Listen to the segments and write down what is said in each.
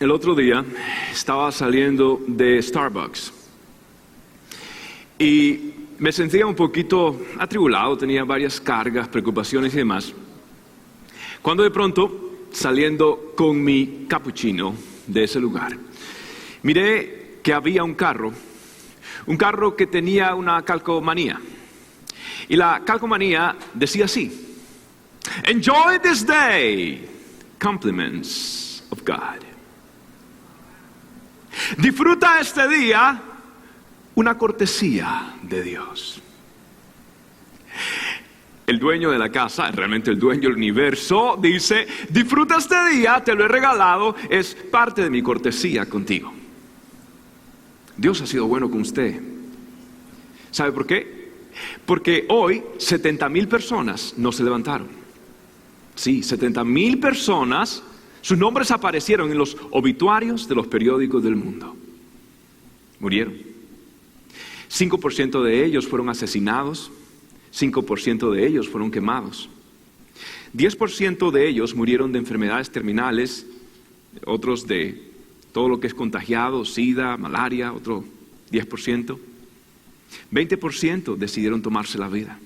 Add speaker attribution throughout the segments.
Speaker 1: el otro día estaba saliendo de Starbucks y me sentía un poquito atribulado, tenía varias cargas, preocupaciones y demás. Cuando de pronto, saliendo con mi cappuccino de ese lugar, miré que había un carro que tenía una calcomanía. Y la calcomanía decía así: Enjoy this day, compliments of God. Disfruta este día, una cortesía de Dios. El dueño de la casa, realmente el dueño del universo, dice: disfruta este día, te lo he regalado, es parte de mi cortesía contigo. Dios ha sido bueno con usted. ¿Sabe por qué? Porque hoy 70,000 personas no se levantaron. Sí, 70,000 personas, sus nombres aparecieron en los obituarios de los periódicos del mundo. Murieron. 5% de ellos fueron asesinados, 5% de ellos fueron quemados. 10% de ellos murieron de enfermedades terminales, otros de todo lo que es contagiado, SIDA, malaria, otro 10%. 20% decidieron tomarse la vida.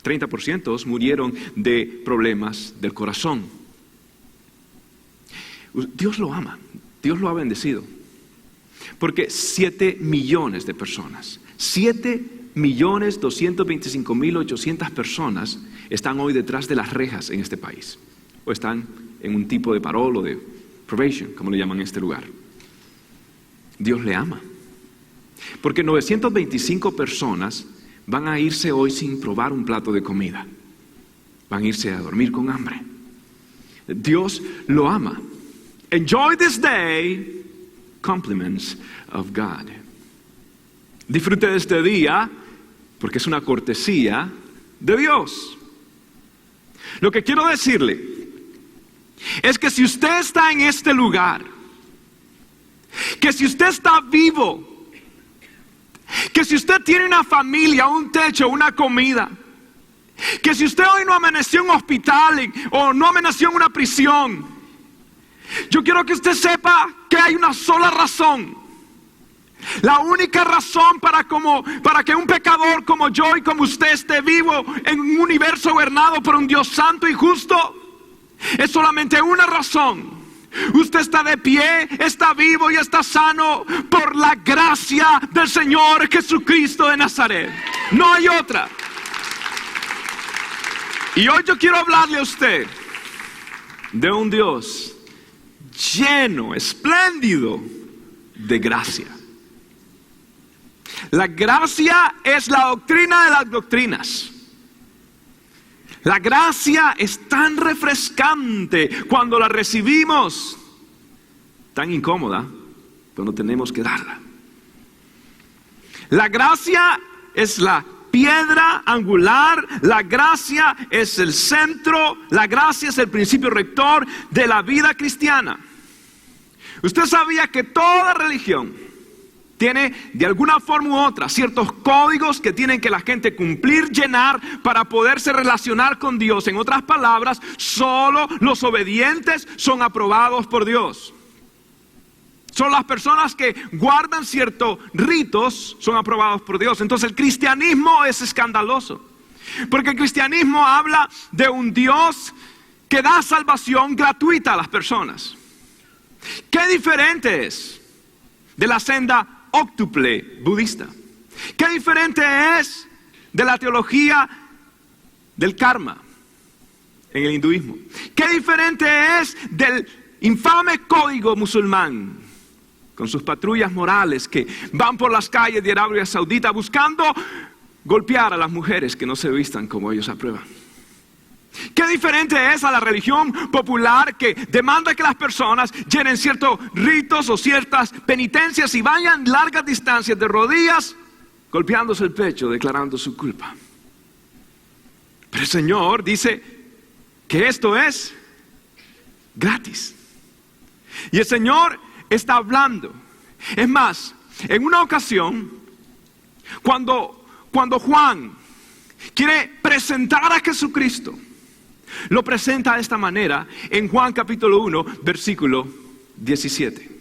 Speaker 1: 30% murieron de problemas del corazón. Dios lo ama, Dios lo ha bendecido. Porque 7 millones de personas, 7.225.800 personas están hoy detrás de las rejas en este país. O están en un tipo de parol o de probation, como le llaman en este lugar. Dios le ama. Porque 925 personas van a irse hoy sin probar un plato de comida. Van a irse a dormir con hambre. Dios lo ama. Enjoy this day, compliments of God. Disfrute de este día porque es una cortesía de Dios. Lo que quiero decirle es que si usted está en este lugar, que si usted está vivo, que si usted tiene una familia, un techo, una comida, que si usted hoy no amaneció en un hospital o no amaneció en una prisión, yo quiero que usted sepa que hay una sola razón. La única razón para que un pecador como yo y como usted esté vivo en un universo gobernado por un Dios santo y justo es solamente una razón. Usted está de pie, está vivo y está sano por la gracia del Señor Jesucristo de Nazaret. No hay otra. Y hoy yo quiero hablarle a usted de un Dios lleno, espléndido de gracia. La gracia es la doctrina de las doctrinas. La gracia es tan refrescante cuando la recibimos, tan incómoda cuando tenemos que darla. La gracia es la piedra angular, la gracia es el centro, la gracia es el principio rector de la vida cristiana. Usted sabía que toda religión tiene de alguna forma u otra ciertos códigos que tienen que la gente cumplir, llenar para poderse relacionar con Dios. En otras palabras, solo los obedientes son aprobados por Dios. Son las personas que guardan ciertos ritos, son aprobados por Dios. Entonces el cristianismo es escandaloso, porque el cristianismo habla de un Dios que da salvación gratuita a las personas. ¿Qué diferente es de la senda óctuple budista? ¿Qué diferente es de la teología del karma en el hinduismo? ¿Qué diferente es del infame código musulmán con sus patrullas morales que van por las calles de Arabia Saudita buscando golpear a las mujeres que no se vistan como ellos aprueban? ¿Qué diferente es a la religión popular que demanda que las personas llenen ciertos ritos o ciertas penitencias y vayan largas distancias de rodillas, golpeándose el pecho, declarando su culpa? Pero el Señor dice que esto es gratis. Y el Señor está hablando. Es más, en una ocasión, cuando Juan quiere presentar a Jesucristo, lo presenta de esta manera en Juan capítulo 1, versículo 17.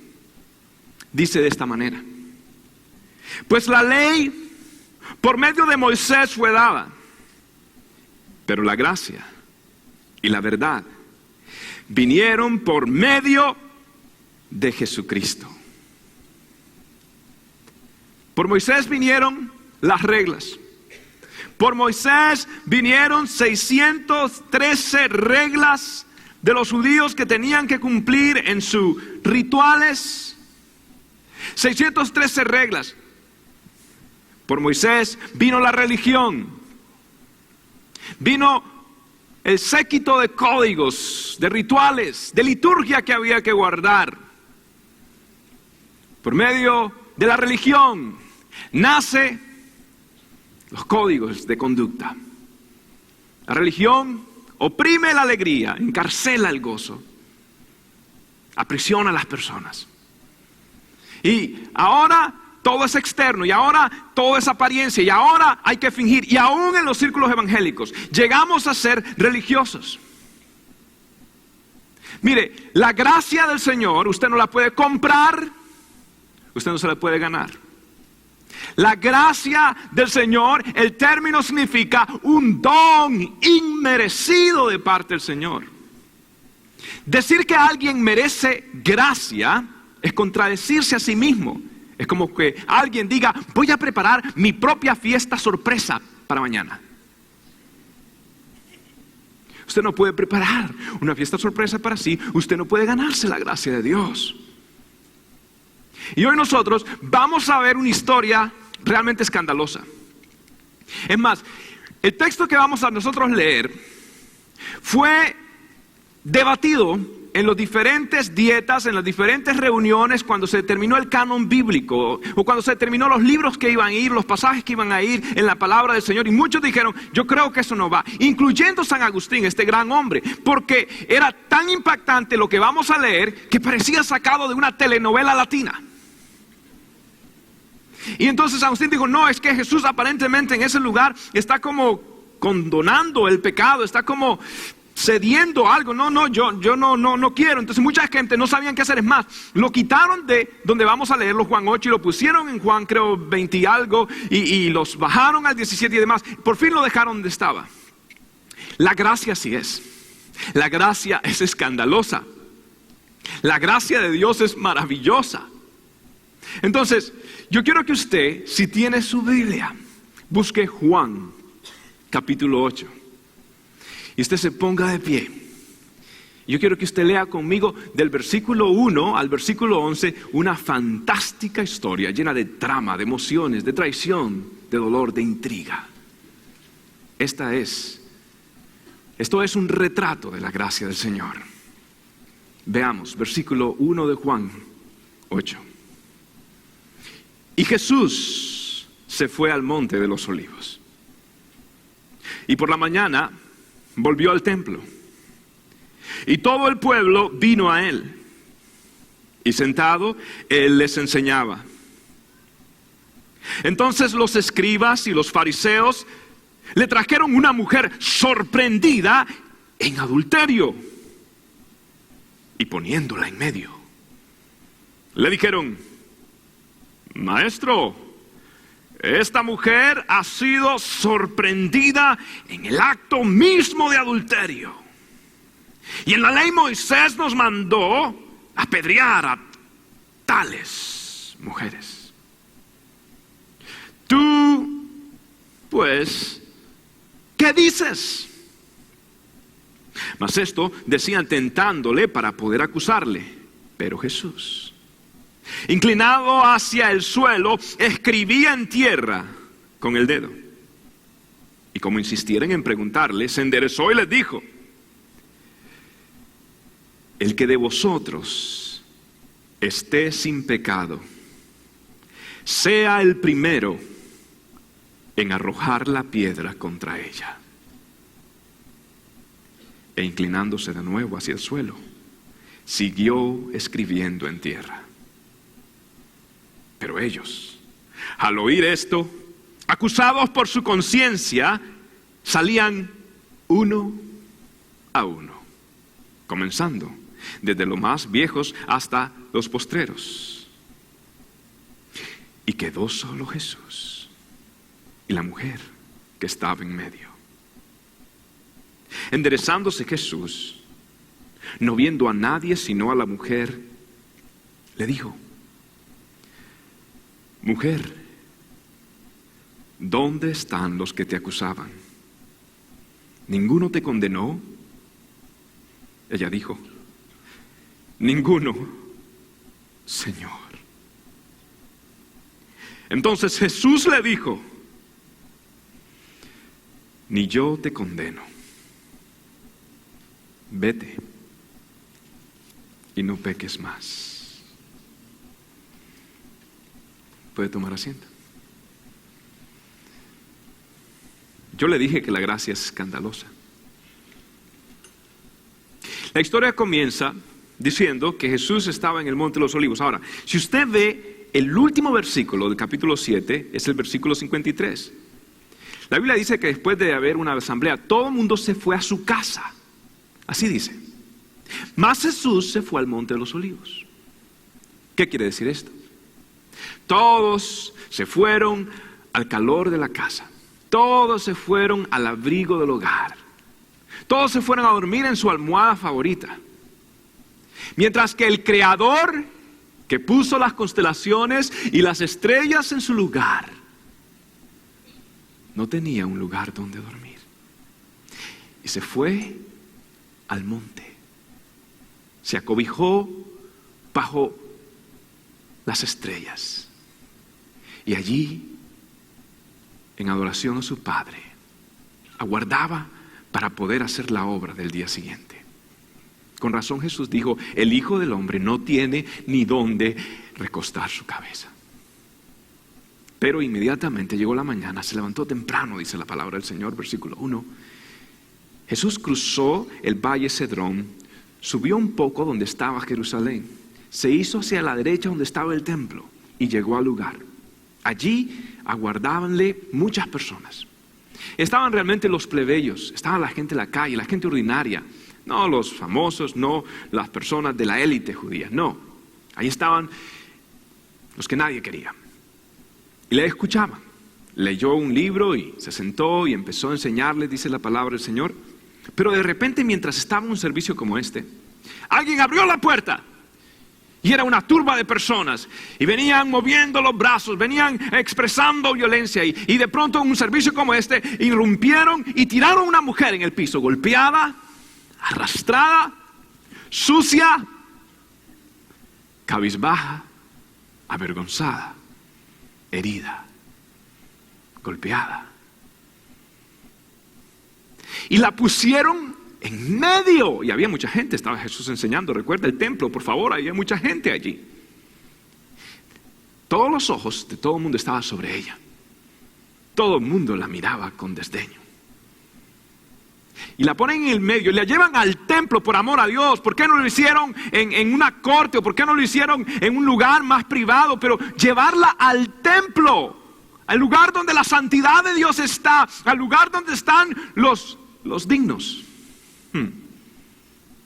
Speaker 1: Dice de esta manera: pues la ley por medio de Moisés fue dada, pero la gracia y la verdad vinieron por medio de Jesucristo. Por Moisés vinieron las reglas. Por Moisés vinieron 613 reglas de los judíos que tenían que cumplir en sus rituales. 613 reglas. Por Moisés vino la religión. Vino el séquito de códigos, de rituales, de liturgia que había que guardar. Por medio de la religión nace los códigos de conducta. La religión oprime la alegría, encarcela el gozo, aprisiona a las personas. Y ahora todo es externo, y ahora todo es apariencia, y ahora hay que fingir, y aún en los círculos evangélicos llegamos a ser religiosos. Mire, la gracia del Señor usted no la puede comprar, usted no se la puede ganar. La gracia del Señor, el término significa un don inmerecido de parte del Señor. Decir que alguien merece gracia es contradecirse a sí mismo. Es como que alguien diga: voy a preparar mi propia fiesta sorpresa para mañana. Usted no puede preparar una fiesta sorpresa para sí. Usted no puede ganarse la gracia de Dios. Y hoy nosotros vamos a ver una historia realmente escandalosa. Es más, el texto que vamos a nosotros leer fue debatido en las diferentes dietas, en las diferentes reuniones, cuando se determinó el canon bíblico, o cuando se determinó los libros que iban a ir, los pasajes que iban a ir en la palabra del Señor. Y muchos dijeron: yo creo que eso no va, incluyendo San Agustín, este gran hombre, porque era tan impactante lo que vamos a leer que parecía sacado de una telenovela latina. Y entonces Agustín dijo: no, es que Jesús aparentemente en ese lugar está como condonando el pecado, está como cediendo algo. Yo no quiero. Entonces mucha gente no sabían qué hacer. Es más, lo quitaron de donde vamos a leerlo, Juan 8, y lo pusieron en Juan, creo, 20 y algo, y los bajaron al 17 y demás. Por fin lo dejaron donde estaba. La gracia así es. La gracia es escandalosa. La gracia de Dios es maravillosa. Entonces, yo quiero que usted, si tiene su Biblia, busque Juan, capítulo 8. Y usted se ponga de pie. Yo quiero que usted lea conmigo del versículo 1 al versículo 11, una fantástica historia llena de trama, de emociones, de traición, de dolor, de intriga. Esto es un retrato de la gracia del Señor. Veamos, versículo 1 de Juan 8. Y Jesús se fue al monte de los olivos. Y por la mañana volvió al templo. Y todo el pueblo vino a él. Y sentado, él les enseñaba. Entonces los escribas y los fariseos le trajeron una mujer sorprendida en adulterio. Y poniéndola en medio, le dijeron: Maestro, esta mujer ha sido sorprendida en el acto mismo de adulterio. Y en la ley Moisés nos mandó apedrear a tales mujeres. Tú, pues, ¿qué dices? Mas esto decían tentándole para poder acusarle. Pero Jesús, inclinado hacia el suelo, escribía en tierra con el dedo. Y como insistieran en preguntarle, se enderezó y les dijo: el que de vosotros esté sin pecado, sea el primero en arrojar la piedra contra ella. E inclinándose de nuevo hacia el suelo, siguió escribiendo en tierra. Pero ellos, al oír esto, acusados por su conciencia, salían uno a uno, comenzando desde los más viejos hasta los postreros. Y quedó solo Jesús y la mujer que estaba en medio. Enderezándose Jesús, no viendo a nadie sino a la mujer, le dijo: Mujer, ¿dónde están los que te acusaban? ¿Ninguno te condenó? Ella dijo: Ninguno, Señor. Entonces Jesús le dijo: Ni yo te condeno. Vete y no peques más. Puede tomar asiento. Yo le dije que la gracia es escandalosa. La historia comienza diciendo que Jesús estaba en el Monte de los Olivos. Ahora, si usted ve el último versículo del capítulo 7, es el versículo 53. La Biblia dice que después de haber una asamblea, todo el mundo se fue a su casa. Así dice. Mas Jesús se fue al Monte de los Olivos. ¿Qué quiere decir esto? Todos se fueron al calor de la casa. Todos se fueron al abrigo del hogar. Todos se fueron a dormir en su almohada favorita. Mientras que el Creador, que puso las constelaciones y las estrellas en su lugar, no tenía un lugar donde dormir. Y se fue al monte. Se acobijó bajo las estrellas. Y allí, en adoración a su Padre, aguardaba para poder hacer la obra del día siguiente. Con razón Jesús dijo: el Hijo del Hombre no tiene ni dónde recostar su cabeza. Pero inmediatamente llegó la mañana, se levantó temprano, dice la palabra del Señor, versículo 1. Jesús cruzó el valle Cedrón, subió un poco donde estaba Jerusalén, se hizo hacia la derecha donde estaba el templo y llegó al lugar. Allí aguardábanle muchas personas. Estaban realmente los plebeyos, estaba la gente en la calle, la gente ordinaria, no los famosos, no las personas de la élite judía, no. Ahí estaban los que nadie quería. Y le escuchaban. Leyó un libro y se sentó y empezó a enseñarles, dice la palabra del Señor. Pero de repente, mientras estaba en un servicio como este, alguien abrió la puerta. Y era una turba de personas, y venían moviendo los brazos, venían expresando violencia, y de pronto en un servicio como este, irrumpieron y tiraron a una mujer en el piso, golpeada, arrastrada, sucia, cabizbaja, avergonzada, herida, golpeada. Y la pusieron en medio, y había mucha gente, estaba Jesús enseñando, recuerda el templo, por favor, había mucha gente allí. Todos los ojos de todo el mundo estaban sobre ella. Todo el mundo la miraba con desdeño. Y la ponen en el medio y la llevan al templo por amor a Dios. ¿Por qué no lo hicieron en una corte? ¿O por qué no lo hicieron en un lugar más privado? Pero llevarla al templo, al lugar donde la santidad de Dios está, al lugar donde están los dignos.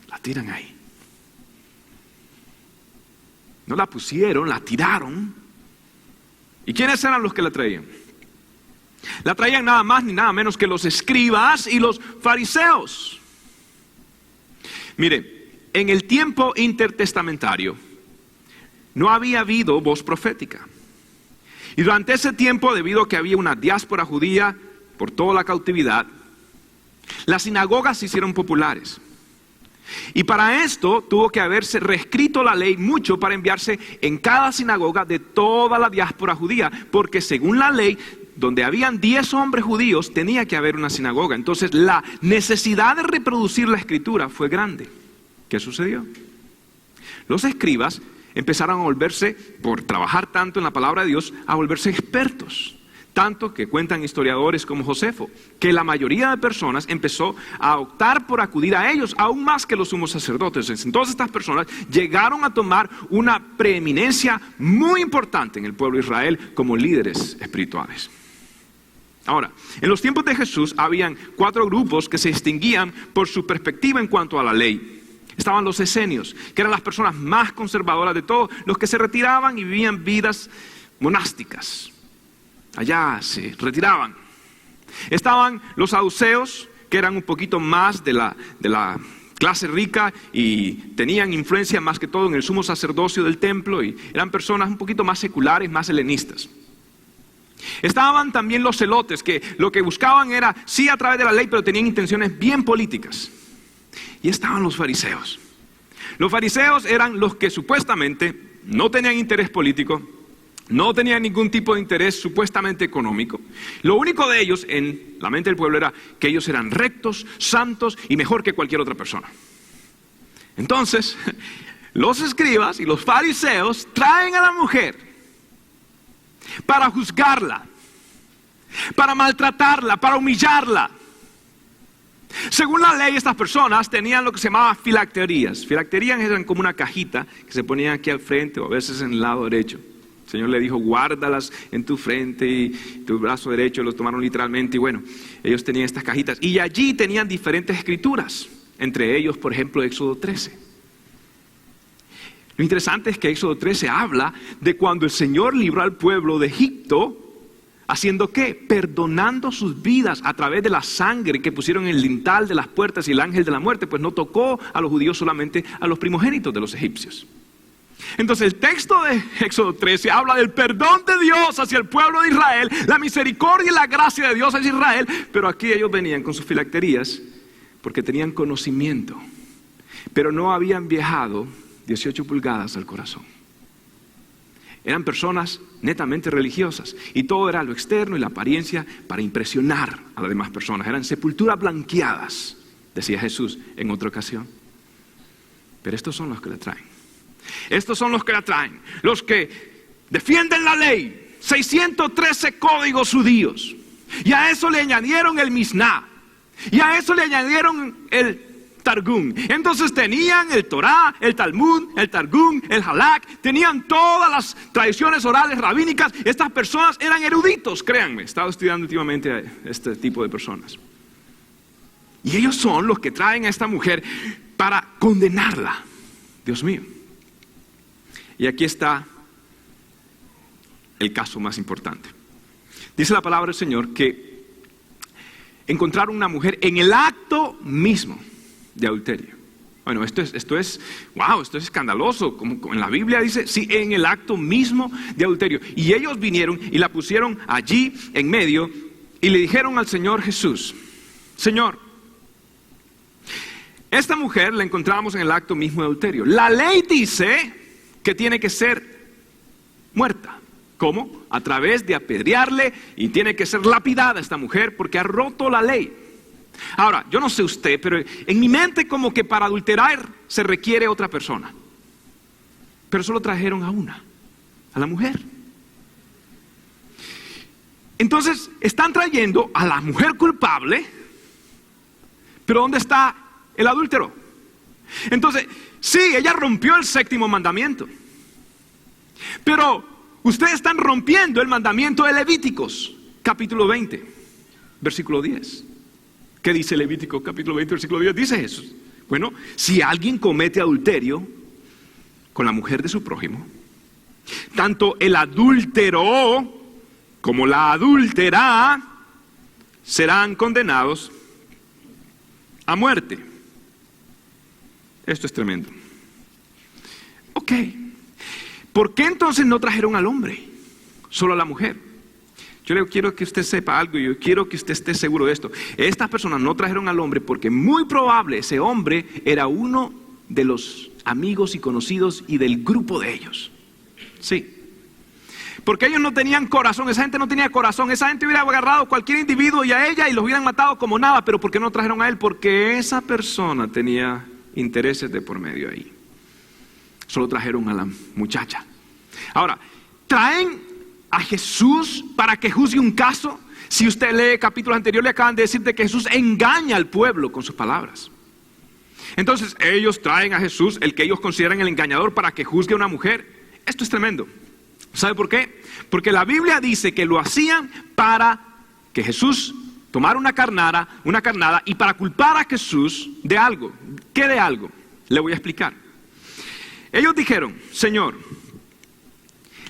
Speaker 1: La tiran ahí. No la pusieron, la tiraron. ¿Y quiénes eran los que la traían? La traían nada más ni nada menos que los escribas y los fariseos. Mire, en el tiempo intertestamentario no había habido voz profética. Y durante ese tiempo, debido a que había una diáspora judía por toda la cautividad, las sinagogas se hicieron populares. Y para esto tuvo que haberse reescrito la ley mucho para enviarse en cada sinagoga de toda la diáspora judía, porque según la ley, donde habían 10 hombres judíos, tenía que haber una sinagoga. Entonces la necesidad de reproducir la escritura fue grande. ¿Qué sucedió? Los escribas empezaron a volverse, por trabajar tanto en la palabra de Dios, a volverse expertos. Tanto que cuentan historiadores como Josefo, que la mayoría de personas empezó a optar por acudir a ellos, aún más que los sumos sacerdotes. Entonces estas personas llegaron a tomar una preeminencia muy importante en el pueblo de Israel como líderes espirituales. Ahora, en los tiempos de Jesús habían 4 grupos que se distinguían por su perspectiva en cuanto a la ley. Estaban los esenios, que eran las personas más conservadoras de todos, los que se retiraban y vivían vidas monásticas. Allá se retiraban. Estaban los saduceos, que eran un poquito más de la clase rica y tenían influencia más que todo en el sumo sacerdocio del templo, y eran personas un poquito más seculares, más helenistas. Estaban también los celotes, que lo que buscaban era, sí a través de la ley, pero tenían intenciones bien políticas. Y estaban los fariseos. Los fariseos eran los que supuestamente no tenían interés político, no tenían ningún tipo de interés supuestamente económico. Lo único de ellos en la mente del pueblo era que ellos eran rectos, santos y mejor que cualquier otra persona. Entonces, los escribas y los fariseos traen a la mujer para juzgarla, para maltratarla, para humillarla. Según la ley, estas personas tenían lo que se llamaba filacterías. Filacterías eran como una cajita que se ponían aquí al frente o a veces en el lado derecho. El Señor le dijo, guárdalas en tu frente y tu brazo derecho. Los tomaron literalmente y bueno, ellos tenían estas cajitas. Y allí tenían diferentes escrituras. Entre ellos, por ejemplo, Éxodo 13. Lo interesante es que Éxodo 13 habla de cuando el Señor libró al pueblo de Egipto, ¿haciendo qué? Perdonando sus vidas a través de la sangre que pusieron en el lintel de las puertas, y el ángel de la muerte pues no tocó a los judíos, solamente a los primogénitos de los egipcios. Entonces el texto de Éxodo 13 habla del perdón de Dios hacia el pueblo de Israel, la misericordia y la gracia de Dios hacia Israel, pero aquí ellos venían con sus filacterías porque tenían conocimiento, pero no habían viajado 18 pulgadas al corazón. Eran personas netamente religiosas y todo era lo externo y la apariencia para impresionar a las demás personas. Eran sepulturas blanqueadas, decía Jesús en otra ocasión. Pero estos son los que la traen. Estos son los que la traen. Los que defienden la ley. 613 códigos judíos. Y a eso le añadieron el Misná. Y a eso le añadieron el Targum. Entonces tenían el Torá, el Talmud, el Targum, el Halak, tenían todas las tradiciones orales rabínicas. Estas personas eran eruditos, créanme. He estado estudiando últimamente a este tipo de personas. Y ellos son los que traen a esta mujer para condenarla. Dios mío. Y aquí está el caso más importante. Dice la palabra del Señor que encontraron una mujer en el acto mismo de adulterio. Bueno, esto es escandaloso, como en la Biblia dice, sí, en el acto mismo de adulterio. Y ellos vinieron y la pusieron allí en medio y le dijeron al Señor Jesús, Señor, esta mujer la encontramos en el acto mismo de adulterio. La ley dice que tiene que ser muerta. ¿Cómo? A través de apedrearle, y tiene que ser lapidada esta mujer porque ha roto la ley. Ahora, yo no sé usted, pero en mi mente como que para adulterar se requiere otra persona. Pero solo trajeron a la mujer. Entonces, están trayendo a la mujer culpable, pero ¿dónde está el adúltero? Entonces, sí, ella rompió el 7º mandamiento. Pero ustedes están rompiendo el mandamiento de Levíticos, capítulo 20, versículo 10. ¿Qué dice Levítico capítulo 20, versículo 10? Dice Jesús. Bueno, si alguien comete adulterio con la mujer de su prójimo, tanto el adúltero como la adúltera serán condenados a muerte. Esto es tremendo. Ok. ¿Por qué entonces no trajeron al hombre? Solo a la mujer. Yo le quiero que usted sepa algo y yo quiero que usted esté seguro de esto. Estas personas no trajeron al hombre porque muy probable ese hombre era uno de los amigos y conocidos y del grupo de ellos. Sí. Porque ellos no tenían corazón, esa gente no tenía corazón. Esa gente hubiera agarrado a cualquier individuo y a ella y los hubieran matado como nada. Pero ¿por qué no trajeron a él? Porque esa persona tenía intereses de por medio ahí. Solo trajeron a la muchacha. Ahora, traen a Jesús para que juzgue un caso. Si usted lee capítulos anteriores, le acaban de decir de que Jesús engaña al pueblo con sus palabras. Entonces ellos traen a Jesús, el que ellos consideran el engañador, para que juzgue a una mujer. Esto es tremendo. ¿Sabe por qué? Porque la Biblia dice que lo hacían para que Jesús tomara una carnada y para culpar a Jesús de algo. ¿Qué de algo? Le voy a explicar. Ellos dijeron, Señor,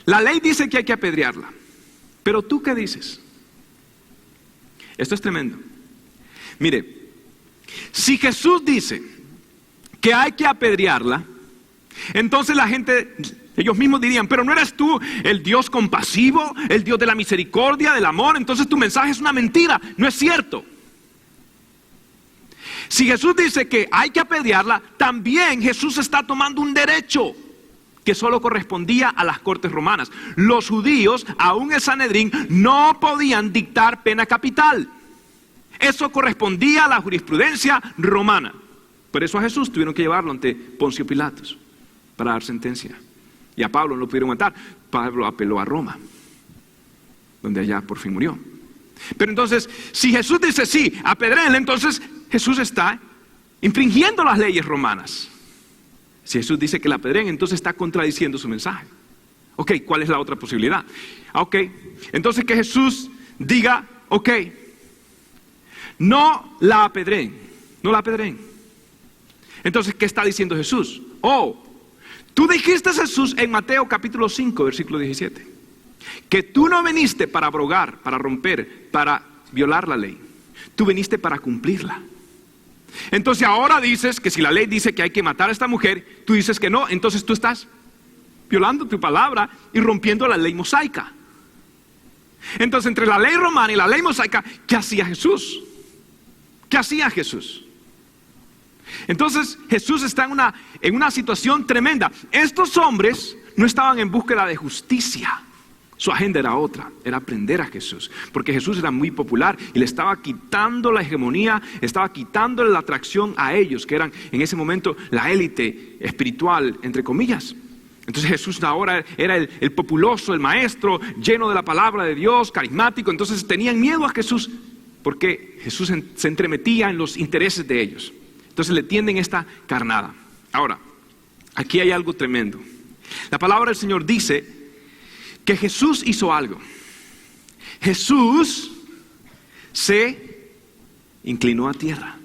Speaker 1: la ley dice que hay que apedrearla, pero ¿tú qué dices? Esto es tremendo. Mire, si Jesús dice que hay que apedrearla, entonces la gente, ellos mismos dirían, pero ¿no eres tú el Dios compasivo, el Dios de la misericordia, del amor? Entonces tu mensaje es una mentira, no es cierto. Si Jesús dice que hay que apedrearla, también Jesús está tomando un derecho que solo correspondía a las cortes romanas. Los judíos, aún el Sanedrín, no podían dictar pena capital. Eso correspondía a la jurisprudencia romana. Por eso a Jesús tuvieron que llevarlo ante Poncio Pilatos para dar sentencia. Y a Pablo no lo pudieron matar. Pablo apeló a Roma, donde allá por fin murió. Pero entonces, si Jesús dice sí, apedréenle, entonces Jesús está infringiendo las leyes romanas. Si Jesús dice que la apedreen, entonces está contradiciendo su mensaje. Ok, ¿cuál es la otra posibilidad? Ok, entonces que Jesús diga, ok, no la apedreen, no la apedreen. Entonces, ¿qué está diciendo Jesús? Oh, tú dijiste, Jesús, en Mateo capítulo 5, versículo 17, que tú no viniste para abrogar, para romper, para violar la ley. Tú viniste para cumplirla. Entonces ahora dices que si la ley dice que hay que matar a esta mujer, tú dices que no, entonces tú estás violando tu palabra y rompiendo la ley mosaica. Entonces entre la ley romana y la ley mosaica, ¿qué hacía Jesús? ¿Qué hacía Jesús? Entonces Jesús está en una situación tremenda. Estos hombres no estaban en búsqueda de justicia. Su agenda era otra, era aprender a Jesús, porque Jesús era muy popular y le estaba quitando la hegemonía, estaba quitándole la atracción a ellos, que eran en ese momento la élite espiritual, entre comillas. Entonces Jesús ahora era el populoso, el maestro, lleno de la palabra de Dios, carismático. Entonces tenían miedo a Jesús, porque Jesús se entremetía en los intereses de ellos. Entonces le tienden esta carnada. Ahora, aquí hay algo tremendo. La palabra del Señor dice que Jesús hizo algo. Jesús se inclinó a tierra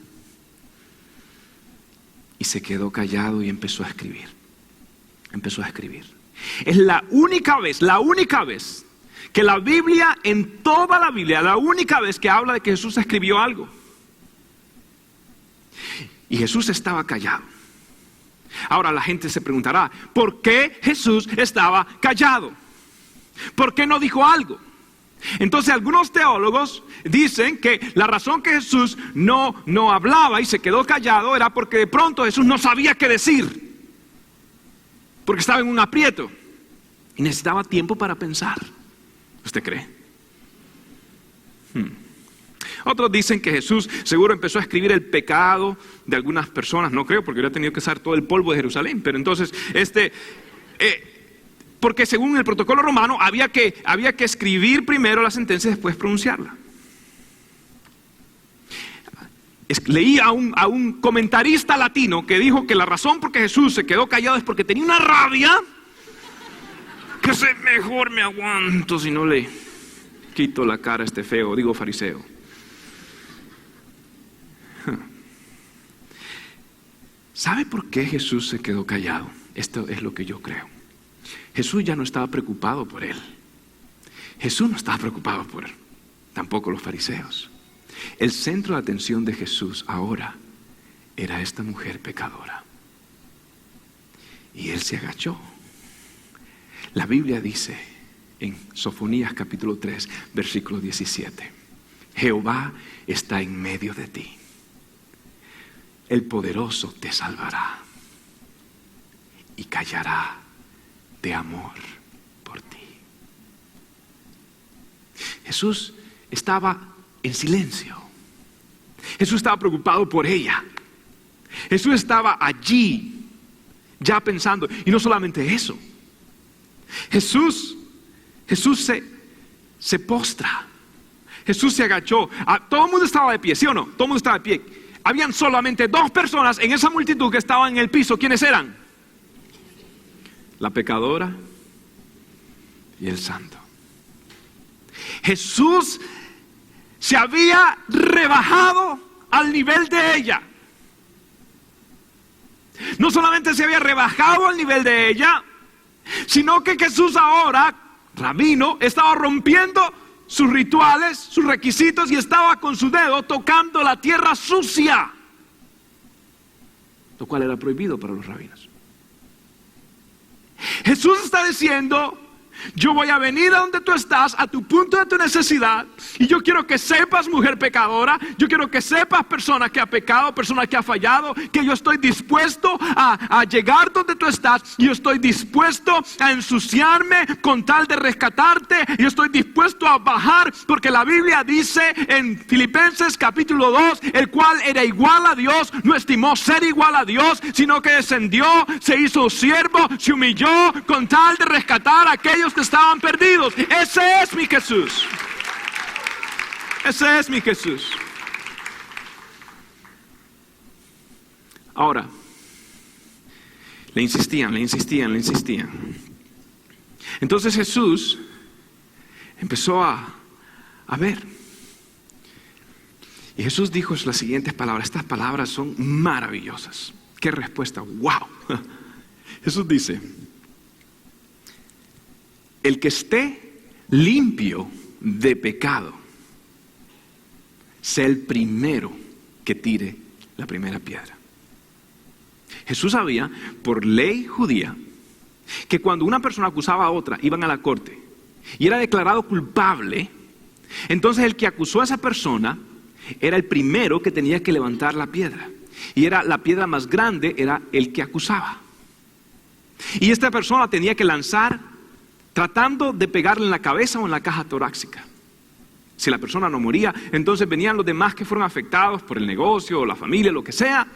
Speaker 1: y se quedó callado y empezó a escribir. Empezó a escribir. Es la única vez que la Biblia, en toda la Biblia, la única vez que habla de que Jesús escribió algo. Y Jesús estaba callado. Ahora la gente se preguntará, ¿por qué Jesús estaba callado? ¿Por qué no dijo algo? Entonces algunos teólogos dicen que la razón que Jesús no hablaba y se quedó callado era porque de pronto Jesús no sabía qué decir, porque estaba en un aprieto y necesitaba tiempo para pensar. ¿Usted cree? Otros dicen que Jesús seguro empezó a escribir el pecado de algunas personas. No creo, porque hubiera tenido que usar todo el polvo de Jerusalén. Pero entonces porque según el protocolo romano había que escribir primero la sentencia y después pronunciarla. Leí a un comentarista latino que dijo que la razón por que Jesús se quedó callado es porque tenía una rabia que mejor me aguanto si no le quito la cara a este feo, digo fariseo. ¿Sabe por qué Jesús se quedó callado? Esto es lo que yo creo. Jesús ya no estaba preocupado por él. Jesús no estaba preocupado por él, tampoco los fariseos. El centro de atención de Jesús ahora era esta mujer pecadora. Y él se agachó. La Biblia dice en Sofonías capítulo 3, versículo 17, Jehová está en medio de ti. El poderoso te salvará y callará de amor por ti. Jesús estaba en silencio. Jesús estaba preocupado por ella. Jesús estaba allí ya pensando. Y no solamente eso. Jesús se postra. Jesús se agachó. Todo el mundo estaba de pie, ¿sí o no? Todo el mundo estaba de pie. Habían solamente 2 personas en esa multitud que estaban en el piso. ¿Quiénes eran? La pecadora y el santo. Jesús se había rebajado al nivel de ella. No solamente se había rebajado al nivel de ella, sino que Jesús ahora, rabino, estaba rompiendo sus rituales, sus requisitos, y estaba con su dedo tocando la tierra sucia, lo cual era prohibido para los rabinos. Jesús está diciendo: yo voy a venir a donde tú estás, a tu punto de tu necesidad, y yo quiero que sepas, mujer pecadora, yo quiero que sepas, persona que ha pecado, persona que ha fallado, que yo estoy dispuesto a llegar donde tú estás, y yo estoy dispuesto a ensuciarme con tal de rescatarte, y yo estoy dispuesto a bajar, porque la Biblia dice en Filipenses capítulo 2, el cual era igual a Dios, no estimó ser igual a Dios, sino que descendió, se hizo siervo, se humilló con tal de rescatar a aquellos que estaban perdidos. Ese es mi Jesús. Ese es mi Jesús. Ahora, le insistían. Entonces Jesús empezó a ver. Y Jesús dijo las siguientes palabras. Estas palabras son maravillosas. ¡Qué respuesta! ¡Wow! Jesús dice: el que esté limpio de pecado, sea el primero que tire la primera piedra. Jesús sabía, por ley judía, que cuando una persona acusaba a otra, iban a la corte y era declarado culpable, entonces el que acusó a esa persona era el primero que tenía que levantar la piedra. Y era la piedra más grande, era el que acusaba. Y esta persona tenía que lanzar tratando de pegarle en la cabeza o en la caja torácica. Si la persona no moría, entonces venían los demás que fueron afectados por el negocio o la familia, lo que sea.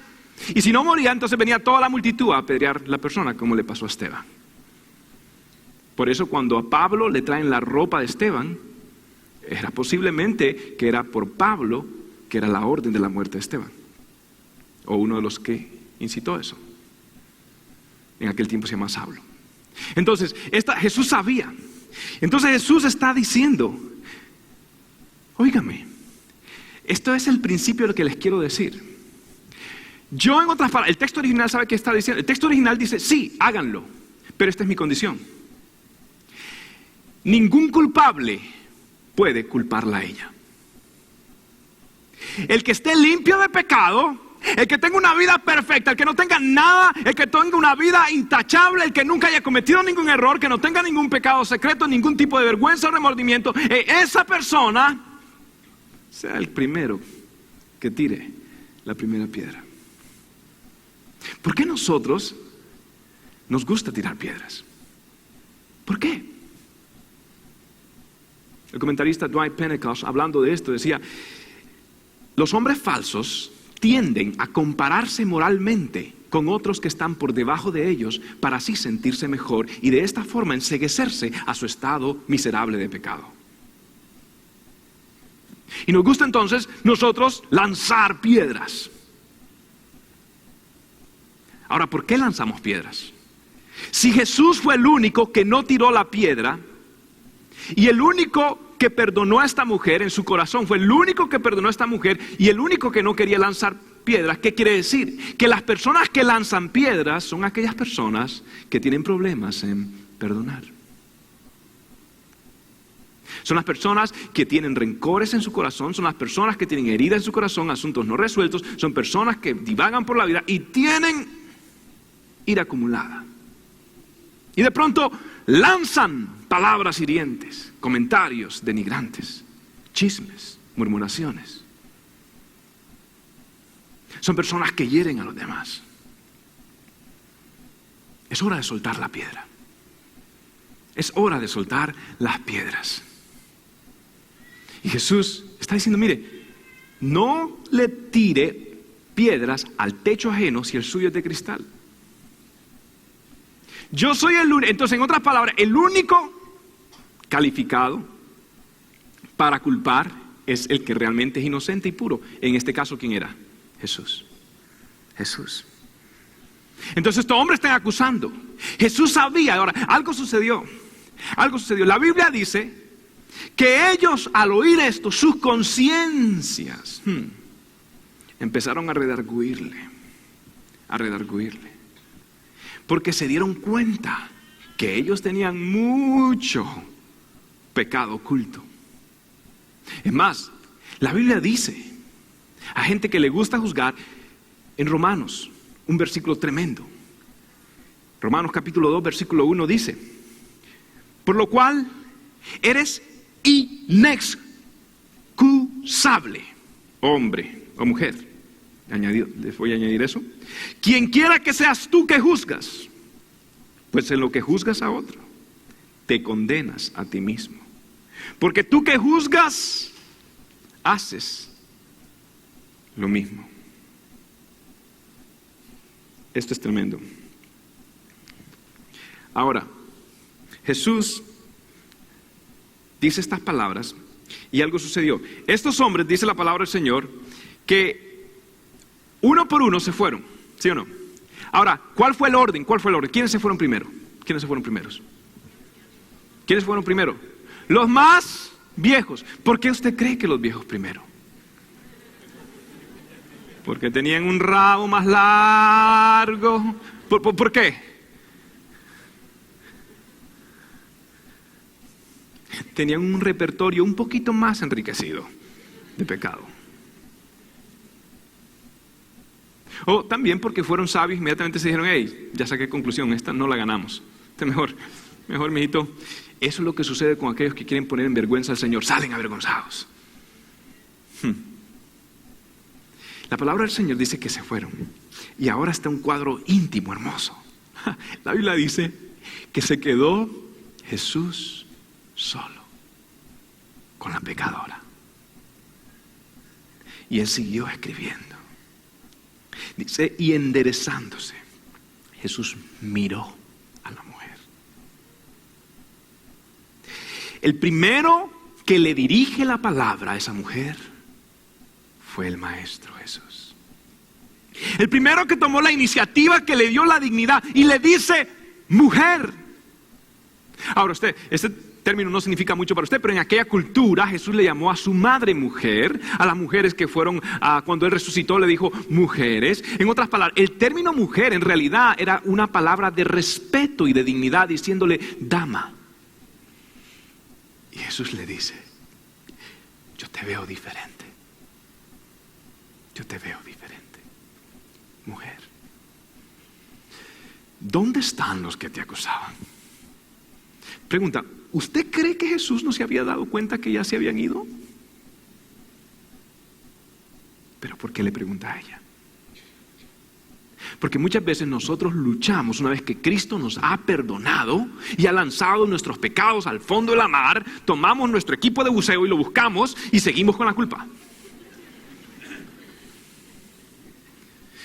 Speaker 1: Y si no moría, entonces venía toda la multitud a apedrear a la persona, como le pasó a Esteban. Por eso cuando a Pablo le traen la ropa de Esteban, era posiblemente que era por Pablo que era la orden de la muerte de Esteban, o uno de los que incitó eso. En aquel tiempo se llama Saulo. Entonces, Jesús sabía. Entonces Jesús está diciendo: óigame, esto es el principio de lo que les quiero decir. Yo, en otras palabras, el texto original, ¿sabe qué está diciendo? El texto original dice: sí, háganlo, pero esta es mi condición. Ningún culpable puede culparla a ella. El que esté limpio de pecado, el que tenga una vida perfecta, el que no tenga nada, el que tenga una vida intachable, el que nunca haya cometido ningún error, que no tenga ningún pecado secreto, ningún tipo de vergüenza o remordimiento, esa persona sea el primero que tire la primera piedra. ¿Por qué nosotros nos gusta tirar piedras? ¿Por qué? El comentarista Dwight Pentecost, hablando de esto, decía: los hombres falsos tienden a compararse moralmente con otros que están por debajo de ellos para así sentirse mejor y de esta forma enceguecerse a su estado miserable de pecado. Y nos gusta entonces nosotros lanzar piedras. Ahora, ¿por qué lanzamos piedras? Si Jesús fue el único que no tiró la piedra y el único que perdonó a esta mujer en su corazón, fue el único que perdonó a esta mujer y el único que no quería lanzar piedras, ¿qué quiere decir? Que las personas que lanzan piedras son aquellas personas que tienen problemas en perdonar. Son las personas que tienen rencores en su corazón, son las personas que tienen heridas en su corazón, asuntos no resueltos, son personas que divagan por la vida y tienen ira acumulada. Y de pronto lanzan palabras hirientes, comentarios denigrantes, chismes, murmuraciones. Son personas que hieren a los demás. Es hora de soltar la piedra. Es hora de soltar las piedras. Y Jesús está diciendo: mire, no le tire piedras al techo ajeno si el suyo es de cristal. Yo soy el único, entonces en otras palabras, el único calificado para culpar es el que realmente es inocente y puro. En este caso, ¿quién era? Jesús. Jesús. Entonces estos hombres están acusando. Jesús sabía. Ahora, algo sucedió. La Biblia dice que ellos, al oír esto, sus conciencias empezaron a redarguirle. porque se dieron cuenta que ellos tenían mucho pecado oculto. Es más, la Biblia dice a gente que le gusta juzgar en Romanos, un versículo tremendo. Romanos capítulo 2, versículo 1 dice: por lo cual eres inexcusable, hombre o mujer. Les voy a añadir eso. Quien quiera que seas tú que juzgas, pues en lo que juzgas a otro, te condenas a ti mismo. Porque tú que juzgas, haces lo mismo. Esto es tremendo. Ahora, Jesús dice estas palabras y algo sucedió. Estos hombres, dice la palabra del Señor, que uno por uno se fueron, ¿sí o no? Ahora, ¿cuál fue el orden? ¿Quiénes se fueron primero? ¿Quiénes se fueron primeros? ¿Quiénes fueron primero? Los más viejos. ¿Por qué usted cree que los viejos primero? Porque tenían un rabo más largo. ¿Por qué? Tenían un repertorio un poquito más enriquecido de pecado. O también porque fueron sabios, inmediatamente se dijeron: hey, ya saqué conclusión, esta no la ganamos. Mejor, mijito. Eso es lo que sucede con aquellos que quieren poner en vergüenza al Señor. Salen avergonzados. La palabra del Señor dice que se fueron. Y ahora está un cuadro íntimo, hermoso. La Biblia dice que se quedó Jesús solo con la pecadora. Y él siguió escribiendo. Dice: y enderezándose, Jesús miró a la mujer. El primero que le dirige la palabra a esa mujer fue el Maestro Jesús. El primero que tomó la iniciativa, que le dio la dignidad y le dice: mujer. Ahora este término no significa mucho para usted, pero en aquella cultura Jesús le llamó a su madre mujer, a las mujeres que fueron, cuando él resucitó le dijo mujeres. En otras palabras, el término mujer en realidad era una palabra de respeto y de dignidad, diciéndole dama. Y Jesús le dice: yo te veo diferente. Yo te veo diferente, mujer. ¿Dónde están los que te acusaban? Pregunta: ¿usted cree que Jesús no se había dado cuenta que ya se habían ido? ¿Pero por qué le pregunta a ella? Porque muchas veces nosotros luchamos, una vez que Cristo nos ha perdonado y ha lanzado nuestros pecados al fondo de la mar, tomamos nuestro equipo de buceo y lo buscamos y seguimos con la culpa.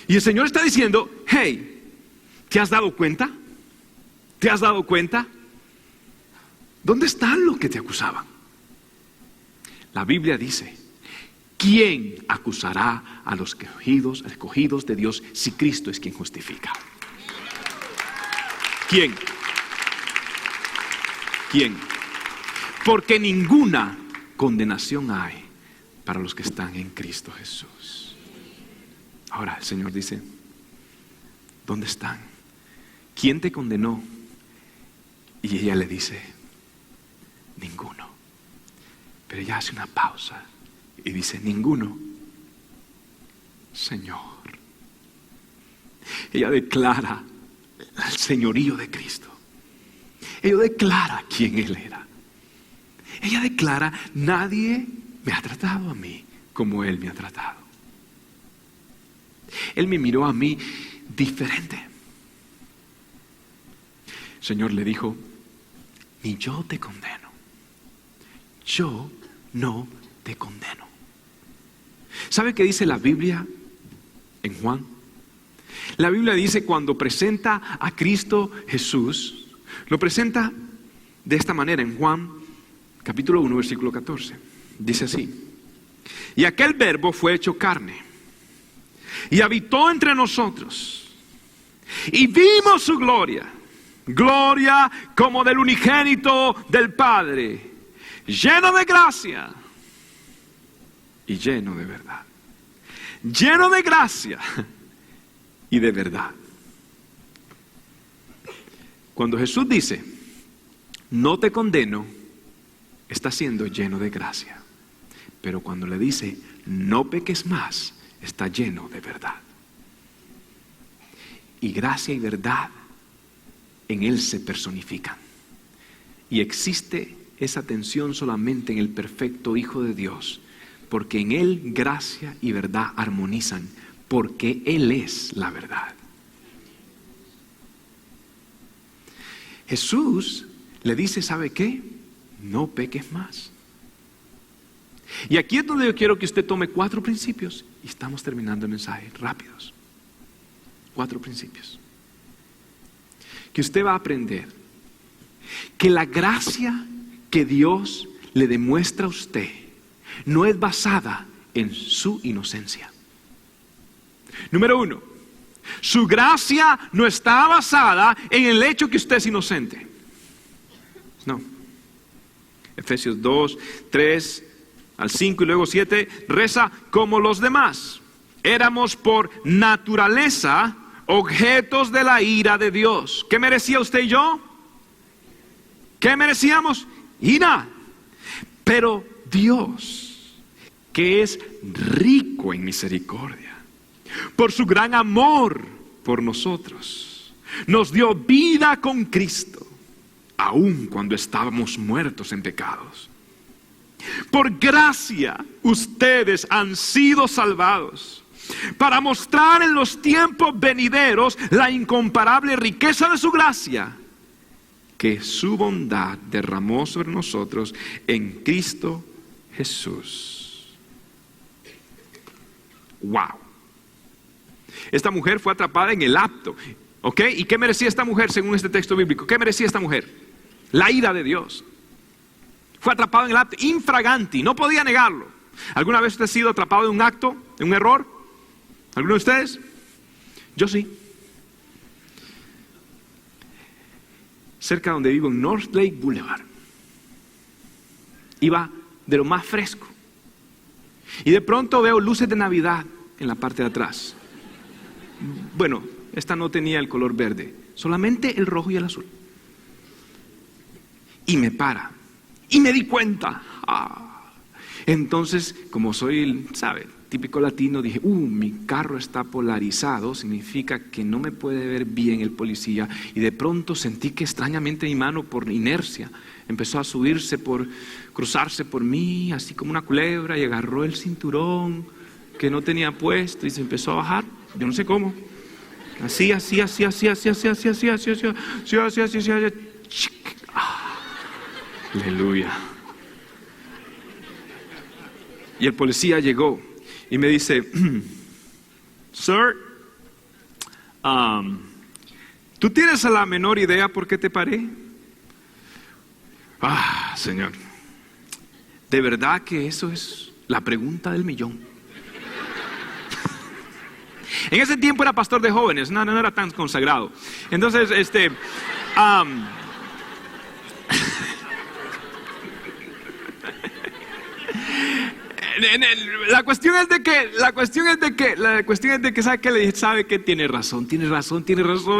Speaker 1: Y el Señor está diciendo: hey, ¿te has dado cuenta? ¿Te has dado cuenta? ¿Dónde están los que te acusaban? La Biblia dice: ¿quién acusará a los escogidos de Dios si Cristo es quien justifica? ¿Quién? ¿Quién? Porque ninguna condenación hay para los que están en Cristo Jesús. Ahora el Señor dice: ¿dónde están? ¿Quién te condenó? Y ella le dice: ninguno. Pero ella hace una pausa y dice: ninguno, Señor. Ella declara el señorío de Cristo. Ella declara quién Él era. Ella declara: nadie me ha tratado a mí como Él me ha tratado. Él me miró a mí diferente. El Señor le dijo: ni yo te condeno. Yo no te condeno. ¿Sabe qué dice la Biblia en Juan? La Biblia dice, cuando presenta a Cristo Jesús, lo presenta de esta manera en Juan capítulo 1 versículo 14. Dice así: y aquel verbo fue hecho carne y habitó entre nosotros y vimos su gloria, gloria como del unigénito del Padre, lleno de gracia y lleno de verdad. Lleno de gracia y de verdad. Cuando Jesús dice, no te condeno, está siendo lleno de gracia. Pero cuando le dice, no peques más, está lleno de verdad. Y gracia y verdad en Él se personifican. Y existe esa tensión solamente en el perfecto Hijo de Dios, porque en Él gracia y verdad armonizan, porque Él es la verdad. Jesús le dice, ¿sabe qué? No peques más. Y aquí es donde yo quiero que usted tome 4 principios, y estamos terminando el mensaje, rápidos. 4 principios. Que usted va a aprender que la gracia que Dios le demuestra a usted no es basada en su inocencia. Número 1, su gracia no está basada en el hecho que usted es inocente. No. Efesios 2, 3 al 5 y luego 7, reza como los demás. Éramos por naturaleza objetos de la ira de Dios. ¿Qué merecía usted y yo? ¿Qué merecíamos? Ira. Pero Dios, que es rico en misericordia, por su gran amor por nosotros, nos dio vida con Cristo, aun cuando estábamos muertos en pecados. Por gracia ustedes han sido salvados, para mostrar en los tiempos venideros la incomparable riqueza de su gracia, que su bondad derramó sobre nosotros en Cristo Jesús. Wow. Esta mujer fue atrapada en el acto, ¿ok? ¿Y qué merecía esta mujer según este texto bíblico? ¿Qué merecía esta mujer? La ira de Dios. Fue atrapada en el acto infraganti, no podía negarlo. ¿Alguna vez usted ha sido atrapado en un acto, en un error? ¿Alguno de ustedes? Yo sí. Cerca donde vivo, en North Lake Boulevard. Iba de lo más fresco. Y de pronto veo luces de Navidad en la parte de atrás. Bueno, esta no tenía el color verde, solamente el rojo y el azul. Y me para. Y me di cuenta. Entonces, como soy, ¿sabe?, típico latino, dije, mi carro está polarizado, significa que no me puede ver bien el policía. Y de pronto sentí que extrañamente mi mano, por inercia, empezó a cruzarse por mí, así como una culebra, y agarró el cinturón que no tenía puesto y se empezó a bajar, yo no sé cómo. Así. Aleluya. Y el policía llegó y me dice, Sir, ¿tú tienes la menor idea por qué te paré? Señor, de verdad que eso es la pregunta del millón. En ese tiempo era pastor de jóvenes, no era tan consagrado. Entonces, la cuestión es de que sabe que le dije, sabe que tiene razón,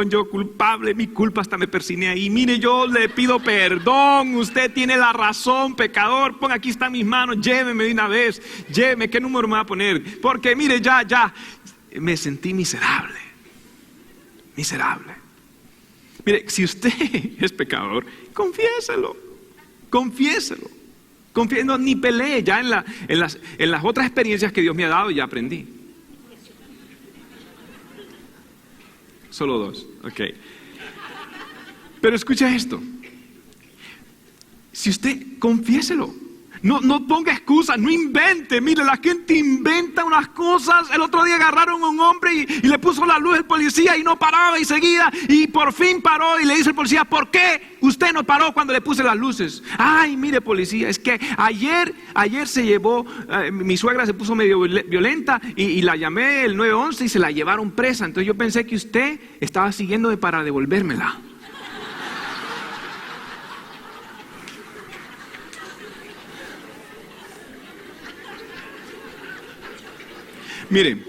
Speaker 1: yo culpable, mi culpa, hasta me persiné ahí. Mire, yo le pido perdón, usted tiene la razón, pecador, ponga, aquí están mis manos, lléveme de una vez, lléveme, ¿qué número me va a poner? Porque mire, ya, me sentí miserable. Mire, si usted es pecador, confiéselo. No, ni pelee, ya en las otras experiencias que Dios me ha dado ya aprendí. Solo 2, ok. Pero escucha esto. Si usted, confiéselo. No ponga excusas, no invente. Mire, la gente inventa unas cosas. El otro día agarraron a un hombre y le puso la luz el policía y no paraba y seguía. Y por fin paró y le dice el policía, ¿por qué usted no paró cuando le puse las luces? Ay, mire, policía, es que ayer se llevó, mi suegra se puso medio violenta y la llamé el 911 y se la llevaron presa. Entonces yo pensé que usted estaba siguiéndome para devolvérmela. Mire,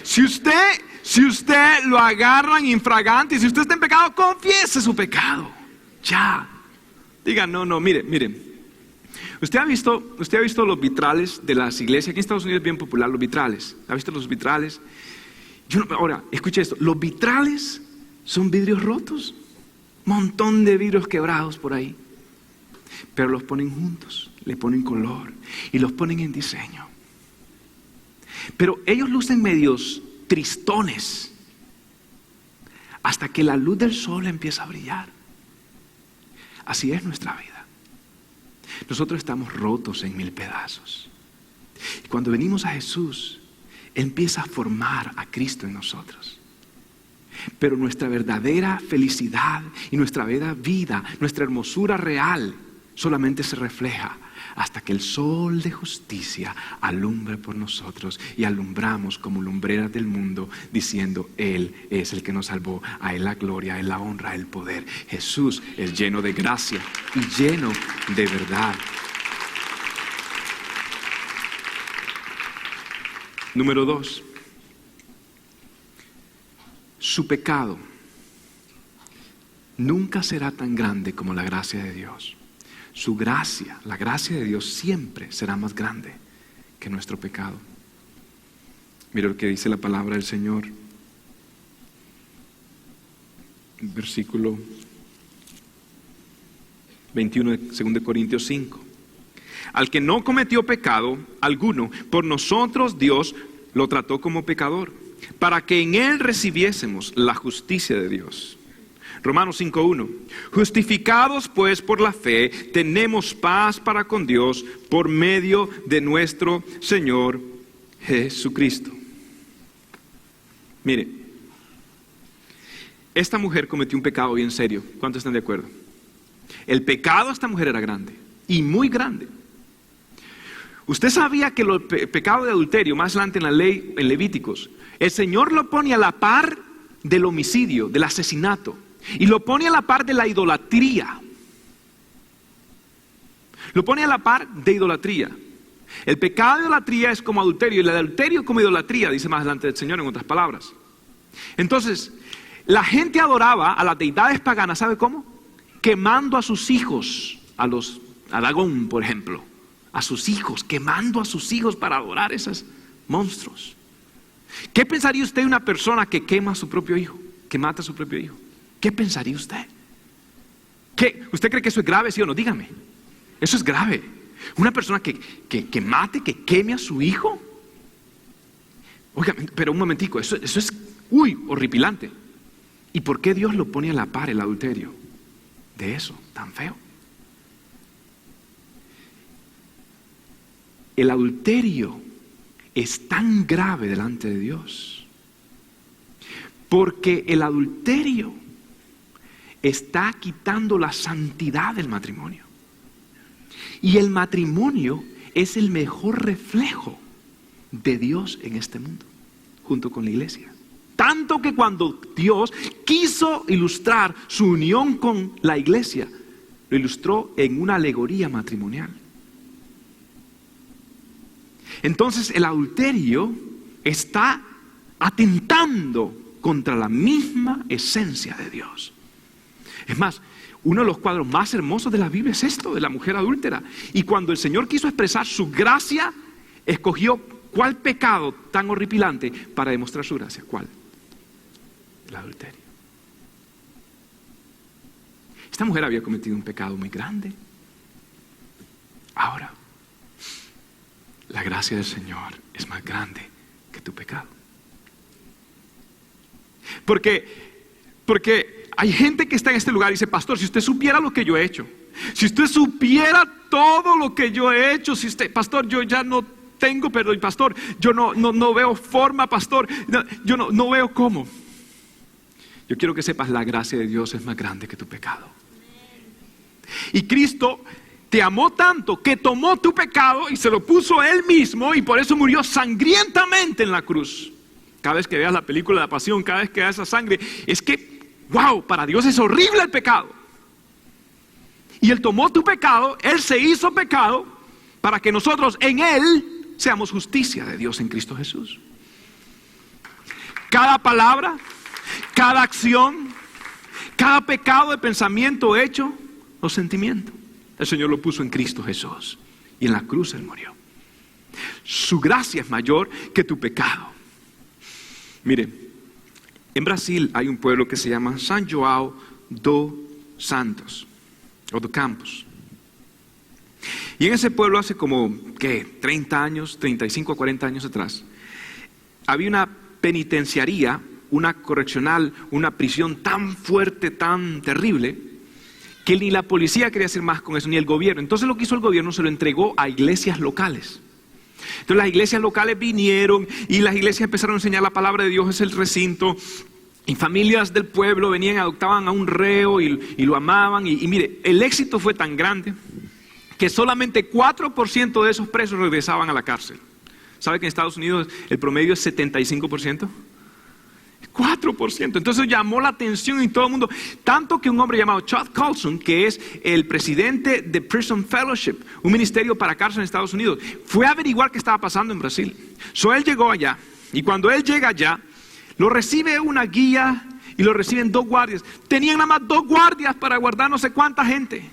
Speaker 1: si usted lo agarran infragante, si usted está en pecado, confiese su pecado. Ya. Diga, no, mire. ¿Usted ha visto los vitrales de las iglesias? Aquí en Estados Unidos es bien popular los vitrales. ¿Ha visto los vitrales? Ahora, escuche esto. Los vitrales son vidrios rotos. Montón de vidrios quebrados por ahí. Pero los ponen juntos, le ponen color y los ponen en diseño. Pero ellos lucen medios tristones hasta que la luz del sol empieza a brillar. Así es nuestra vida. Nosotros estamos rotos en 1000 pedazos. Y cuando venimos a Jesús, Él empieza a formar a Cristo en nosotros. Pero nuestra verdadera felicidad y nuestra verdadera vida, nuestra hermosura real, solamente se refleja hasta que el sol de justicia alumbre por nosotros y alumbramos como lumbreras del mundo diciendo: Él es el que nos salvó, a Él la gloria, a Él la honra, a Él el poder. Jesús es lleno de gracia y lleno de verdad. Número 2. Su pecado nunca será tan grande como la gracia de Dios. Su gracia, la gracia de Dios siempre será más grande que nuestro pecado. Mira lo que dice la palabra del Señor. Versículo 21 de 2 Corintios 5. Al que no cometió pecado alguno, por nosotros Dios lo trató como pecador, para que en Él recibiésemos la justicia de Dios. Romanos 5:1. Justificados pues por la fe, tenemos paz para con Dios por medio de nuestro Señor Jesucristo. Mire, esta mujer cometió un pecado bien serio. ¿Cuántos están de acuerdo? El pecado de esta mujer era grande, y muy grande. Usted sabía que el pecado de adulterio, más adelante en la ley, en Levíticos, el Señor lo pone a la par del homicidio, del asesinato. Y lo pone a la par de la idolatría. Lo pone a la par de idolatría. El pecado de idolatría es como adulterio, y el adulterio como idolatría, dice más adelante el Señor en otras palabras. Entonces, la gente adoraba a las deidades paganas, ¿sabe cómo? Quemando a sus hijos, a Dagón, por ejemplo, a sus hijos, quemando a sus hijos para adorar esos monstruos. ¿Qué pensaría usted de una persona que quema a su propio hijo, que mata a su propio hijo? ¿Qué pensaría usted? ¿Usted cree que eso es grave, sí o no? Dígame. Eso es grave. Una persona que mate, que queme a su hijo. Oiga, pero un momentico, eso es, horripilante. ¿Y por qué Dios lo pone a la par, el adulterio, de eso tan feo? El adulterio es tan grave delante de Dios porque el adulterio está quitando la santidad del matrimonio. Y el matrimonio es el mejor reflejo de Dios en este mundo, junto con la iglesia. Tanto que cuando Dios quiso ilustrar su unión con la iglesia, lo ilustró en una alegoría matrimonial. Entonces el adulterio está atentando contra la misma esencia de Dios. Es más, uno de los cuadros más hermosos de la Biblia es esto, de la mujer adúltera. Y cuando el Señor quiso expresar su gracia, escogió ¿cuál pecado tan horripilante para demostrar su gracia? ¿Cuál? El adulterio. Esta mujer había cometido un pecado muy grande. Ahora, la gracia del Señor es más grande que tu pecado. Porque hay gente que está en este lugar y dice: pastor, si usted supiera lo que yo he hecho, si usted supiera todo lo que yo he hecho, si usted, pastor, yo ya no tengo perdón, pastor, yo no veo forma, pastor, yo no veo cómo. Yo quiero que sepas, la gracia de Dios es más grande que tu pecado. Y Cristo te amó tanto que tomó tu pecado y se lo puso Él mismo, y por eso murió sangrientamente en la cruz. Cada vez que veas la película de la Pasión, cada vez que veas esa sangre, es que, wow, para Dios es horrible el pecado. Y Él tomó tu pecado, Él se hizo pecado, para que nosotros en Él seamos justicia de Dios en Cristo Jesús. Cada palabra, cada acción, Cada pecado de pensamiento, hecho o sentimiento, el Señor lo puso en Cristo Jesús. Y en la cruz Él murió. Su gracia es mayor que tu pecado. Mire, en Brasil hay un pueblo que se llama São João dos Santos, o do Campos. Y en ese pueblo hace como, 30 años, 35 a 40 años atrás, había una penitenciaría, una correccional, una prisión tan fuerte, tan terrible, que ni la policía quería hacer más con eso, ni el gobierno. Entonces lo que hizo el gobierno, se lo entregó a iglesias locales. Entonces las iglesias locales vinieron y las iglesias empezaron a enseñar la palabra de Dios, es el recinto. Y familias del pueblo venían, adoptaban a un reo y lo amaban. Y mire, el éxito fue tan grande que solamente 4% de esos presos regresaban a la cárcel. ¿Sabe que en Estados Unidos el promedio es 75%? 4%. Entonces llamó la atención en todo el mundo. Tanto que un hombre llamado Chuck Colson, que es el presidente de Prison Fellowship, un ministerio para cárcel en Estados Unidos, fue a averiguar qué estaba pasando en Brasil. Él llegó allá. Y cuando él llega allá, lo recibe una guía y lo reciben 2 guardias. Tenían nada más 2 guardias para guardar no sé cuánta gente.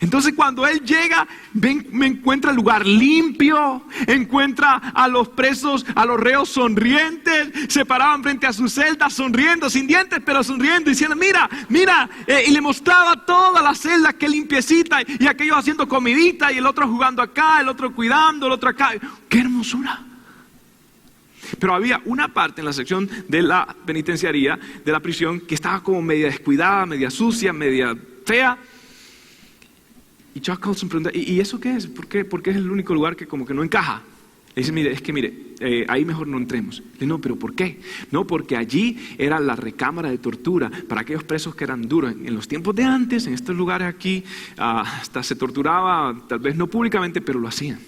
Speaker 1: Entonces cuando él llega, me encuentra el lugar limpio, encuentra a los presos, a los reos sonrientes, se paraban frente a sus celdas sonriendo, sin dientes pero sonriendo, diciendo mira, y le mostraba toda la celda que limpiecita, y aquellos haciendo comidita, y el otro jugando acá, el otro cuidando, el otro acá. ¡Qué hermosura! Pero había una parte en la sección de la penitenciaría, de la prisión, que estaba como media descuidada, media sucia, media fea. Y Chuck Colson pregunta, ¿y eso qué es? ¿Por qué es el único lugar que como que no encaja? Le dice, mire, ahí mejor no entremos. Le dice, no, ¿pero por qué? No, porque allí era la recámara de tortura para aquellos presos que eran duros. En los tiempos de antes, en estos lugares aquí, hasta se torturaba, tal vez no públicamente, pero lo hacían.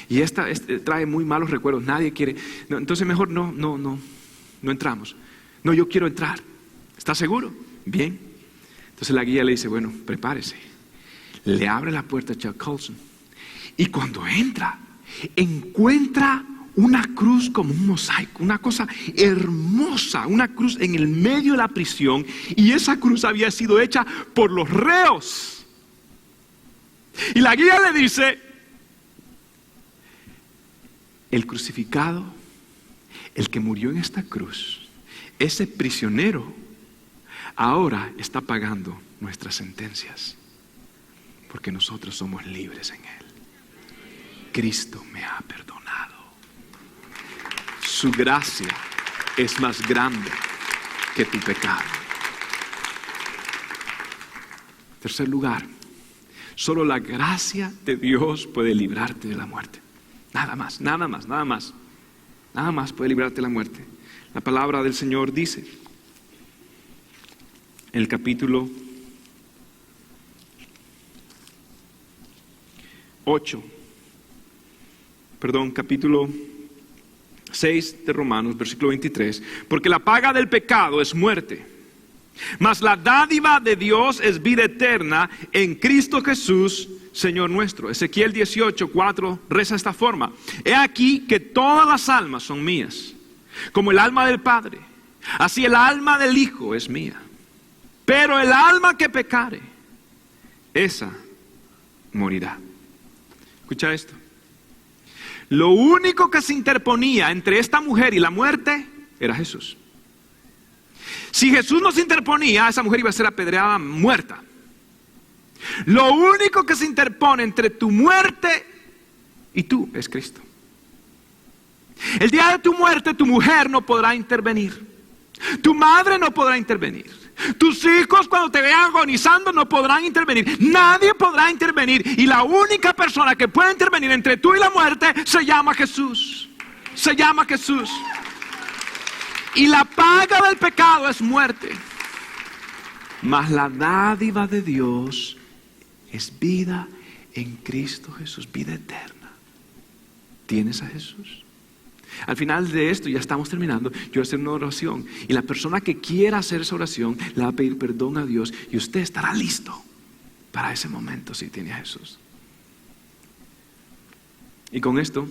Speaker 1: Y trae muy malos recuerdos, nadie quiere. No, entonces mejor no entramos. No, yo quiero entrar. ¿Está seguro? Bien. Entonces la guía le dice, bueno, prepárese. Le abre la puerta a Chuck Colson. Y cuando entra, encuentra una cruz como un mosaico, una cosa hermosa, una cruz en el medio de la prisión. Y esa cruz había sido hecha por los reos. Y la guía le dice, el crucificado, el que murió en esta cruz, ese prisionero, ahora está pagando nuestras sentencias. Porque nosotros somos libres en Él. Cristo me ha perdonado. Su gracia es más grande que tu pecado. Tercer lugar, solo la gracia de Dios puede librarte de la muerte. Nada más puede librarte de la muerte. La palabra del Señor dice, en el capítulo capítulo 6 de Romanos, versículo 23. Porque la paga del pecado es muerte, mas la dádiva de Dios es vida eterna en Cristo Jesús, Señor nuestro. Ezequiel 18:4 reza esta forma: he aquí que todas las almas son mías, como el alma del Padre, así el alma del Hijo es mía. Pero el alma que pecare, esa morirá. Escucha esto. Lo único que se interponía entre esta mujer y la muerte era Jesús. Si Jesús no se interponía, esa mujer iba a ser apedreada muerta. Lo único que se interpone entre tu muerte y tú es Cristo. El día de tu muerte, tu mujer no podrá intervenir. Tu madre no podrá intervenir. Tus hijos cuando te vean agonizando no podrán intervenir. Nadie podrá intervenir. Y la única persona que puede intervenir entre tú y la muerte se llama Jesús. Se llama Jesús. Y la paga del pecado es muerte. Mas la dádiva de Dios es vida en Cristo Jesús, vida eterna. ¿Tienes a Jesús? Al final de esto, ya estamos terminando, yo voy a hacer una oración. Y la persona que quiera hacer esa oración le va a pedir perdón a Dios. Y usted estará listo para ese momento si tiene a Jesús. Y con esto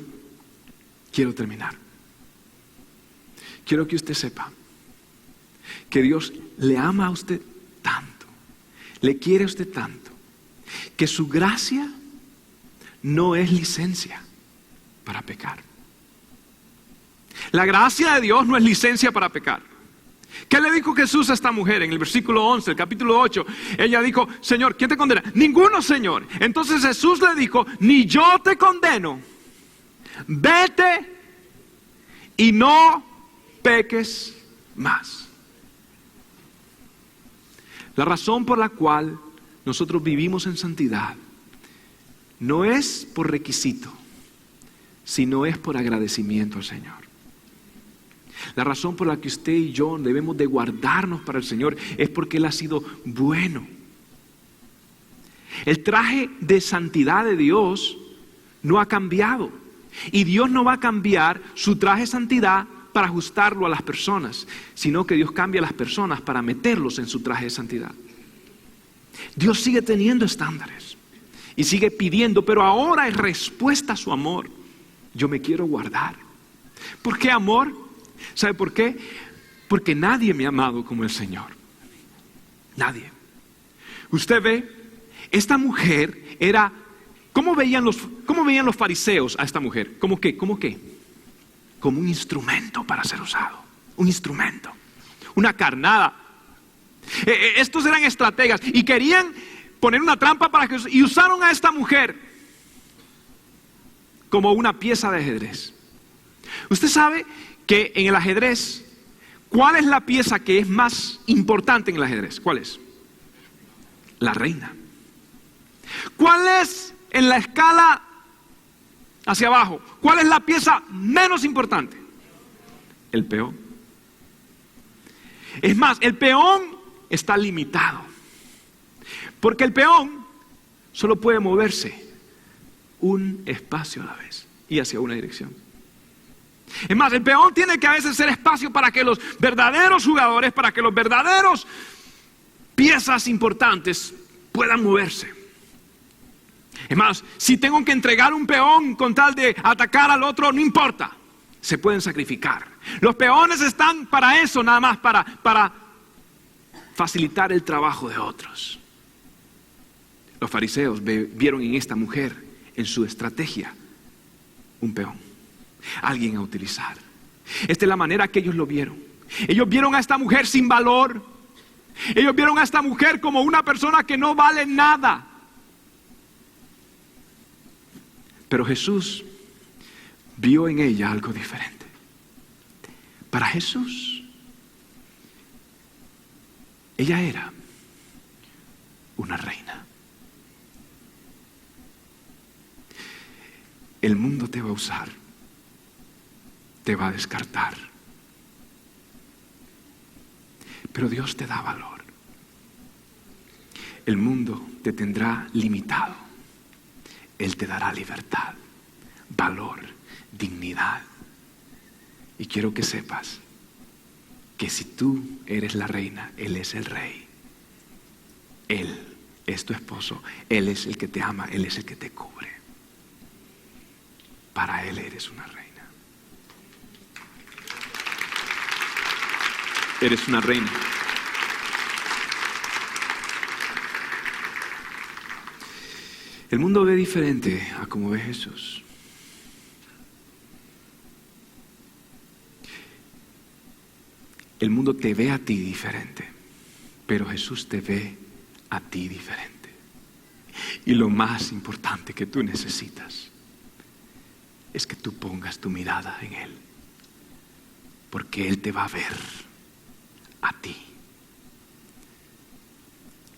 Speaker 1: quiero terminar. Quiero que usted sepa que Dios le ama a usted tanto, le quiere a usted tanto, que su gracia no es licencia para pecar. La gracia de Dios no es licencia para pecar. ¿Qué le dijo Jesús a esta mujer en el versículo 11, el capítulo 8? Ella dijo, Señor, ¿quién te condena? Ninguno, Señor. Entonces Jesús le dijo, ni yo te condeno. Vete y no peques más. La razón por la cual nosotros vivimos en santidad no es por requisito, sino es por agradecimiento al Señor. La razón por la que usted y yo debemos de guardarnos para el Señor es porque Él ha sido bueno. El traje de santidad de Dios no ha cambiado. Y Dios no va a cambiar su traje de santidad para ajustarlo a las personas, sino que Dios cambia a las personas para meterlos en su traje de santidad. Dios sigue teniendo estándares y sigue pidiendo, pero ahora es respuesta a su amor. Yo me quiero guardar. ¿Por qué amor? ¿Sabe por qué? Porque nadie me ha amado como el Señor. Nadie. Usted ve, esta mujer era, ¿cómo veían los fariseos a esta mujer? ¿Cómo qué? Como un instrumento para ser usado. Un instrumento. Una carnada. Estos eran estrategas y querían poner una trampa para Jesús y usaron a esta mujer como una pieza de ajedrez. Usted sabe que en el ajedrez, ¿cuál es la pieza que es más importante en el ajedrez? ¿Cuál es? La reina. ¿Cuál es en la escala hacia abajo? ¿Cuál es la pieza menos importante? El peón. Es más, el peón está limitado. Porque el peón solo puede moverse un espacio a la vez y hacia una dirección. Es más, el peón tiene que a veces ser espacio para que los verdaderos jugadores, para que los verdaderos piezas importantes puedan moverse. Es más, si tengo que entregar un peón con tal de atacar al otro, no importa, se pueden sacrificar. Los peones están para eso, nada más para facilitar el trabajo de otros. Los fariseos vieron en esta mujer, en su estrategia, un peón, alguien a utilizar. Esta es la manera que ellos lo vieron. Ellos vieron a esta mujer sin valor. Ellos vieron a esta mujer como una persona que no vale nada. Pero Jesús vio en ella algo diferente. Para Jesús, ella era una reina. El mundo te va a usar, te va a descartar, pero Dios te da valor. El mundo te tendrá limitado, Él te dará libertad, valor, dignidad. Y quiero que sepas que si tú eres la reina, Él es el rey. Él es tu esposo, Él es el que te ama, Él es el que te cubre. Para Él eres una reina. Eres una reina. El mundo ve diferente a como ve Jesús. El mundo te ve a ti diferente, pero Jesús te ve a ti diferente. Y lo más importante que tú necesitas es que tú pongas tu mirada en Él, porque Él te va a ver a ti.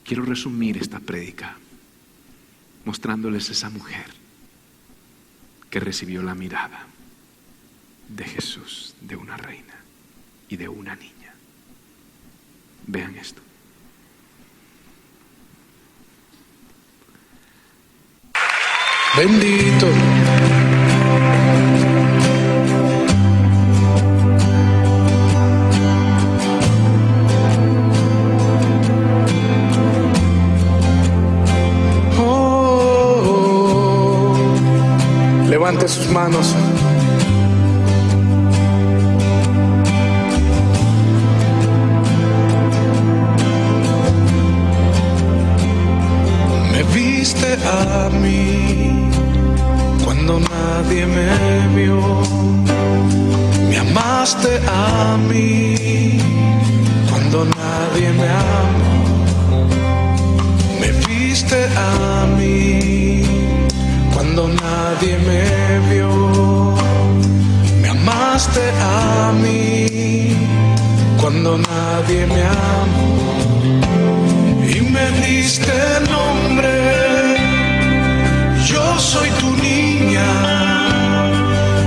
Speaker 1: Quiero resumir esta prédica mostrándoles esa mujer que recibió la mirada de Jesús, de una reina y de una niña. Vean esto.
Speaker 2: Bendito. Levante sus manos. a mí cuando nadie me vio. Me amaste a mí cuando nadie me amó. Me viste a mí cuando nadie me vio. Me amaste a mí cuando nadie me amó. Y me diste nombre, yo soy tu niña,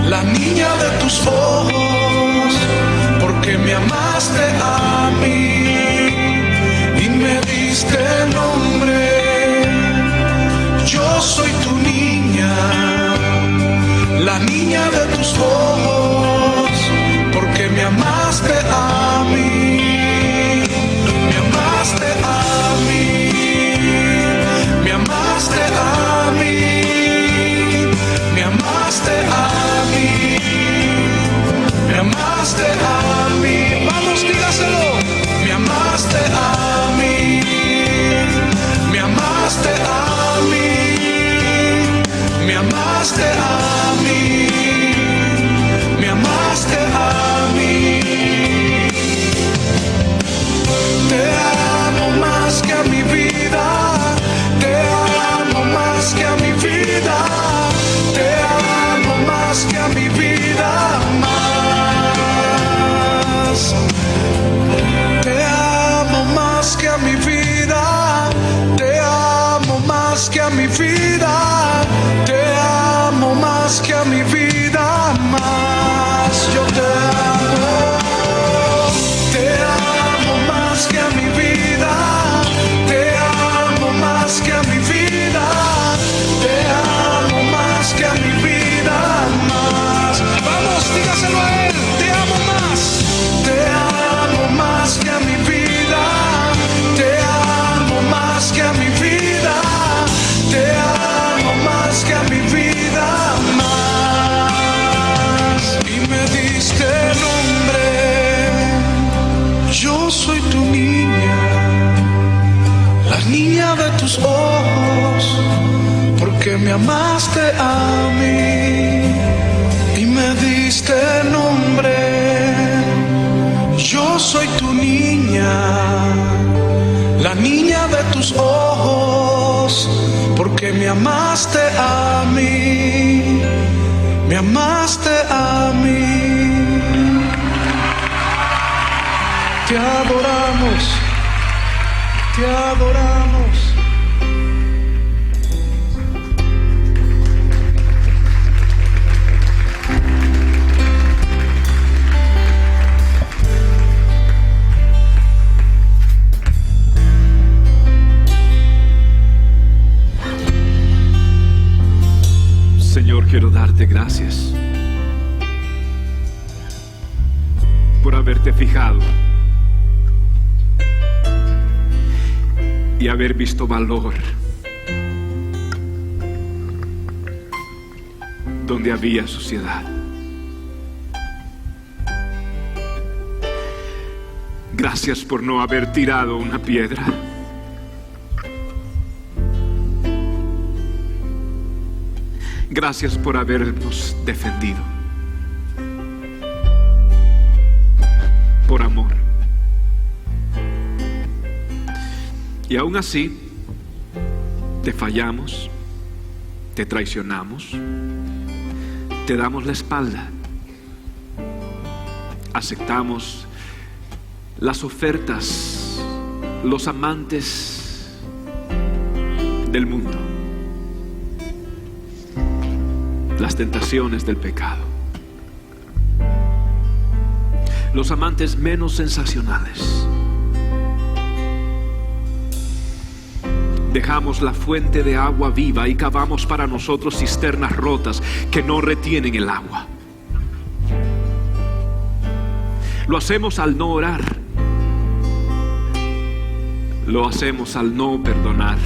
Speaker 2: la niña de tus ojos, porque me amaste a mí. Y me diste nombre, yo soy tu niña, la niña de tus ojos, porque me amaste a mí. Me amaste a mí, me amaste a mí, me amaste a mí, me amaste a mí. Vamos, dígaselo. Me amaste a mí, me amaste a mí, me amaste a mí, me amaste a mí. Te amo más que a mi vida, te amo más que a mi vida, te amo más que a mi vida, más. Te amo más que a mi vida, te amo más que a mi vida, te amo más que a mi vida, más. Yo te amo. Te amo más que a mi vida, te amo más que a mi vida, te amo más que a mi vida, más. Vamos, dígaselo a él, te amo más. Te amo más que a mi vida, te amo más que a mi vida, te amo más que a mi vida, más. Y me diste nombre, yo soy tu niña, la niña de tus ojos, porque me amaste a mí y me diste nombre. Yo soy tu niña, la niña de tus ojos, porque me amaste a mí, me amaste a mí. Te adoramos, te adoramos.
Speaker 1: Señor, quiero darte gracias por haberte fijado y haber visto valor donde había suciedad. Gracias por no haber tirado una piedra. Gracias por habernos defendido. Por amor. Y aún así, te fallamos, te traicionamos, te damos la espalda, aceptamos las ofertas, los amantes del mundo, las tentaciones del pecado, los amantes menos sensacionales. Dejamos la fuente de agua viva y cavamos para nosotros cisternas rotas que no retienen el agua. Lo hacemos al no orar. Lo hacemos al no perdonar.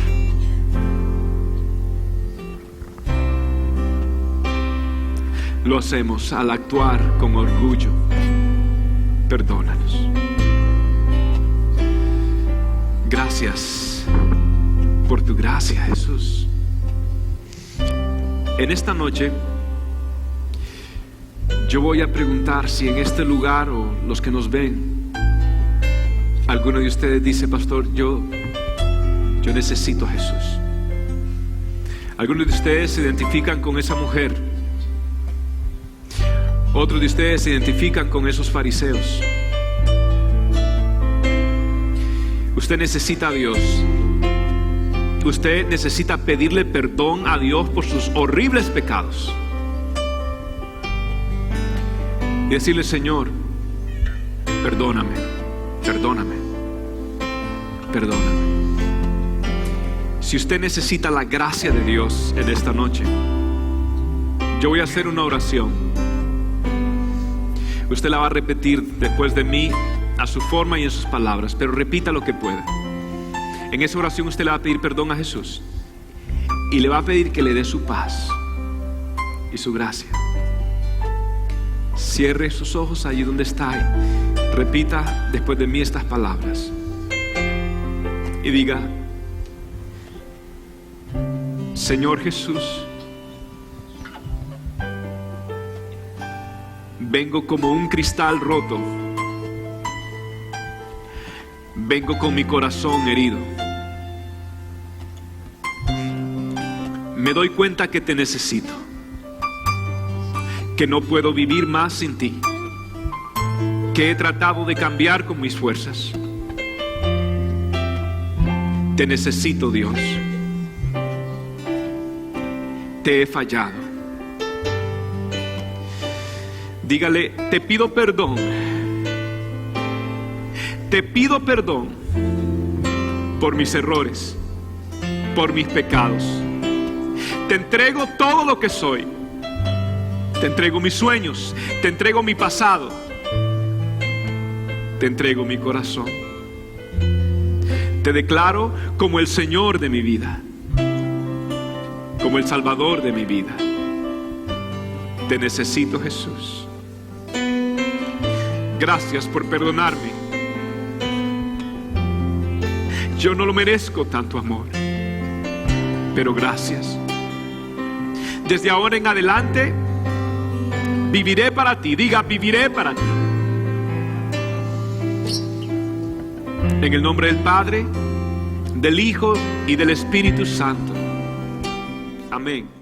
Speaker 1: Lo hacemos al actuar con orgullo. Perdónanos. Gracias por tu gracia, Jesús. En esta noche yo voy a preguntar si en este lugar o los que nos ven, alguno de ustedes dice: pastor, yo necesito a Jesús. Algunos de ustedes se identifican con esa mujer. Otros de ustedes se identifican con esos fariseos. Usted necesita a Dios. Usted necesita pedirle perdón a Dios por sus horribles pecados y decirle: Señor, perdóname, perdóname, perdóname. Si usted necesita la gracia de Dios en esta noche, yo voy a hacer una oración. Usted la va a repetir después de mí a su forma y en sus palabras, pero repita lo que pueda. En esa oración usted le va a pedir perdón a Jesús y le va a pedir que le dé su paz y su gracia. Cierre sus ojos allí donde está y repita después de mí estas palabras y diga: Señor Jesús, vengo como un cristal roto. Vengo con mi corazón herido. Me doy cuenta que te necesito, que no puedo vivir más sin ti, que he tratado de cambiar con mis fuerzas. Te necesito, Dios. Te he fallado. Dígale: te pido perdón. Te pido perdón por mis errores, por mis pecados. Te entrego todo lo que soy. Te entrego mis sueños. Te entrego mi pasado. Te entrego mi corazón. Te declaro como el Señor de mi vida, como el Salvador de mi vida. Te necesito, Jesús. Gracias por perdonarme. Yo no lo merezco tanto amor, pero gracias. Desde ahora en adelante viviré para ti. Diga: viviré para ti. En el nombre del Padre, del Hijo y del Espíritu Santo. Amén.